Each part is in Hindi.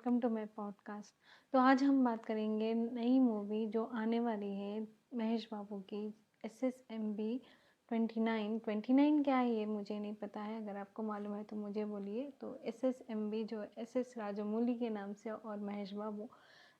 Welcome to my podcast. तो आज हम बात करेंगे नई मूवी जो आने वाली है महेश बाबू की, SSMB 29। क्या है ये मुझे नहीं पता है, अगर आपको मालूम है तो मुझे बोलिए। तो SSMB जो SS राजमौली के नाम से और महेश बाबू,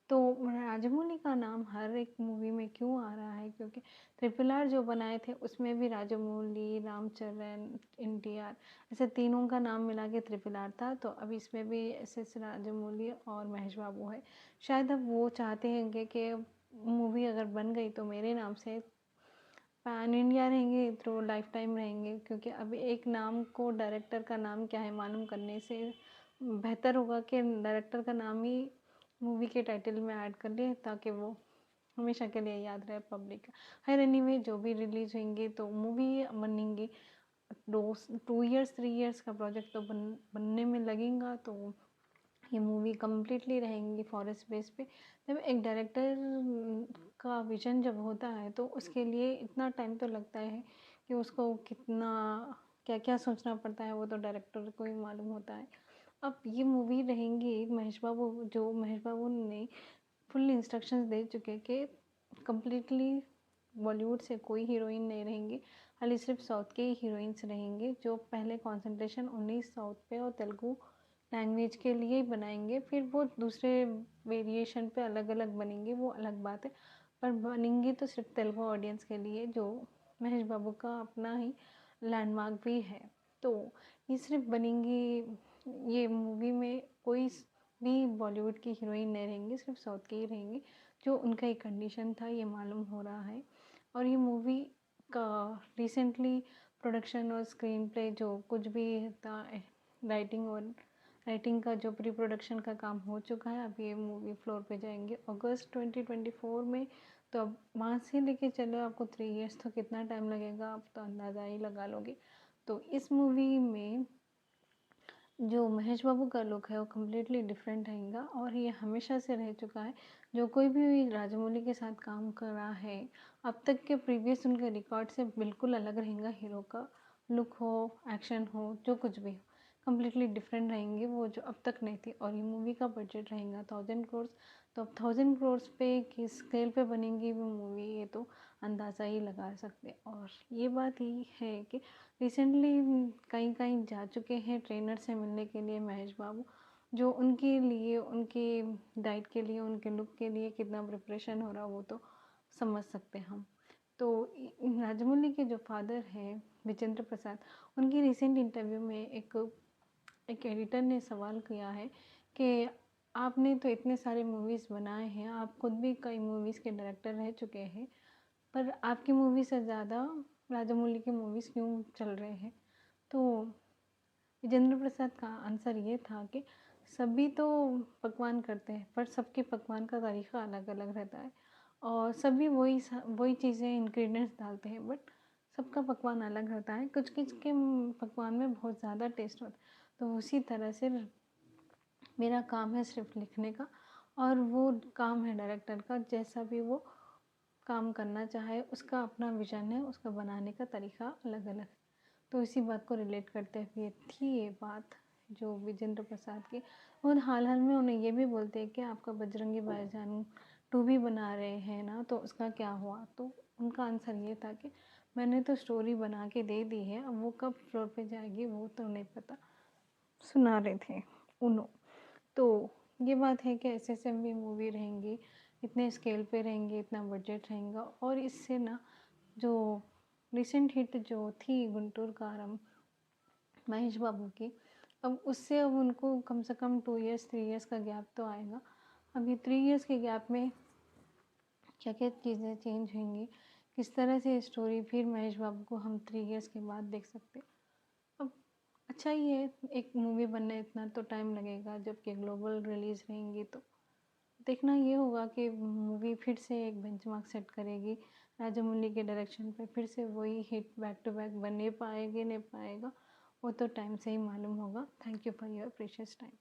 तो राजमौली का नाम हर एक मूवी में क्यों आ रहा है, क्योंकि RRR जो बनाए थे उसमें भी राजमौली, रामचरण, NTR, ऐसे तीनों का नाम मिला के RRR था। तो अब इसमें भी SS राजमौली और महेश बाबू है। शायद अब वो चाहते हैं कि मूवी अगर बन गई तो मेरे नाम से पैन इंडिया रहेंगे, थ्रू लाइफ टाइम रहेंगे, क्योंकि अभी एक नाम को डायरेक्टर का नाम क्या है मालूम करने से बेहतर होगा कि डायरेक्टर का नाम ही मूवी के टाइटल में ऐड कर लिए, ताकि वो हमेशा के लिए याद रहे पब्लिक का। खैर एनीवे, जो भी रिलीज होंगी तो मूवी बनेंगी, 2 2 इयर्स 3 इयर्स का प्रोजेक्ट तो बनने में लगेगा। तो ये मूवी कम्प्लीटली रहेंगी फॉरेस्ट बेस पे। जब एक डायरेक्टर का विजन जब होता है तो उसके लिए इतना टाइम तो लगता है कि उसको कितना क्या क्या सोचना पड़ता है, वो तो डायरेक्टर को ही मालूम होता है। अब ये मूवी रहेंगी, महेश बाबू ने फुल इंस्ट्रक्शंस दे चुके कि कम्प्लीटली बॉलीवुड से कोई हीरोइन नहीं रहेंगी, खाली सिर्फ साउथ के ही हीरोइंस रहेंगे, जो पहले कंसंट्रेशन उन्हीं साउथ पे और तेलुगु लैंग्वेज के लिए ही बनाएंगे। फिर वो दूसरे वेरिएशन पे अलग अलग बनेंगे, वो अलग बात है, पर बनेंगी तो सिर्फ तेलुगु ऑडियंस के लिए, जो महेश बाबू का अपना ही लैंडमार्क भी है। तो ये सिर्फ बनेंगी, ये मूवी में कोई भी बॉलीवुड की हीरोइन नहीं रहेंगी, सिर्फ साउथ की ही रहेंगी, जो उनका एक कंडीशन था, ये मालूम हो रहा है। और ये मूवी का रिसेंटली प्रोडक्शन और स्क्रीन प्ले जो कुछ भी था, राइटिंग का जो प्री प्रोडक्शन का काम हो चुका है, अब ये मूवी फ्लोर पे जाएंगे अगस्त 2024 में। तो अब वहाँ से लेके चलो, आपको 3 इयर्स तो कितना टाइम लगेगा, आप तो अंदाज़ा ही लगा लोगे। तो इस मूवी में जो महेश बाबू का लुक है वो कम्प्लीटली डिफरेंट रहेगा, और ये हमेशा से रह चुका है। जो कोई भी राजमौली के साथ काम कर रहा है अब तक के प्रीवियस उनके रिकॉर्ड से बिल्कुल अलग रहेगा। हीरो का लुक हो, एक्शन हो, जो कुछ भी हो, कम्प्लीटली डिफरेंट रहेंगे वो, जो अब तक नहीं थी। और ये मूवी का बजट रहेगा 1000 करोड़। तो अब 1000 करोड़ पे किस स्केल पे बनेगी वो मूवी, ये तो अंदाज़ा ही लगा सकते। और ये बात ही है कि रिसेंटली कहीं कहीं जा चुके हैं ट्रेनर से मिलने के लिए महेश बाबू, जो उनके लिए, उनकी डाइट के लिए, उनके लुक के लिए कितना प्रिपरेशन हो रहा वो तो समझ सकते हैं हम। तो राजमौली के जो फादर हैं विजेंद्र प्रसाद, उनकी रिसेंट इंटरव्यू में एक एडिटर ने सवाल किया है कि आपने तो इतने सारे मूवीज़ बनाए हैं, आप खुद भी कई मूवीज़ के डायरेक्टर रह चुके हैं, पर आपकी मूवी से ज़्यादा राजामौली की मूवीज़ क्यों चल रहे हैं। तो विजेंद्र प्रसाद का आंसर ये था कि सभी तो पकवान करते हैं, पर सबके पकवान का तरीका अलग अलग रहता है, और सभी वही चीज़ें इंग्रेडिएंट्स डालते हैं, बट सबका पकवान अलग रहता है। कुछ कुछ के पकवान में बहुत ज़्यादा टेस्ट होता है। तो उसी तरह से मेरा काम है सिर्फ लिखने का, और वो काम है डायरेक्टर का, जैसा भी वो काम करना चाहे, उसका अपना विज़न है, उसका बनाने का तरीका अलग अलग है। तो इसी बात को रिलेट करते हुए थी ये बात जो विजेंद्र प्रसाद की। और हाल हाल में उन्हें ये भी बोलते हैं कि आपका बजरंगी भाईजान 2 भी बना रहे हैं ना, तो उसका क्या हुआ। तो उनका आंसर ये था कि मैंने तो स्टोरी बना के दे दी है, अब वो कब फ्लोर पे जाएगी वो तो नहीं पता, सुना रहे थे उनो। तो ये बात है कि SSMB मूवी रहेंगी, इतने स्केल पे रहेंगे, इतना बजट रहेगा। और इससे ना, जो रिसेंट हिट जो थी गुंटूर काరం महेश बाबू की, अब उससे अब उनको कम से कम 2 इयर्स 3 इयर्स का गैप तो आएगा। अभी 3 इयर्स के गैप में क्या क्या चीज़ें चेंज होंगी, किस तरह से स्टोरी फिर महेश बाबू को हम 3 इयर्स के बाद देख सकते। अब अच्छा ही है, एक मूवी बनने इतना तो टाइम लगेगा, जबकि ग्लोबल रिलीज़ रहेंगी तो देखना ये होगा कि मूवी फिर से एक बेंचमार्क सेट करेगी राजामौली के डायरेक्शन पे, फिर से वही हिट बैक टू बैक बने पाएगी नहीं पाएगा, वो तो टाइम से ही मालूम होगा। Thank you for your precious time.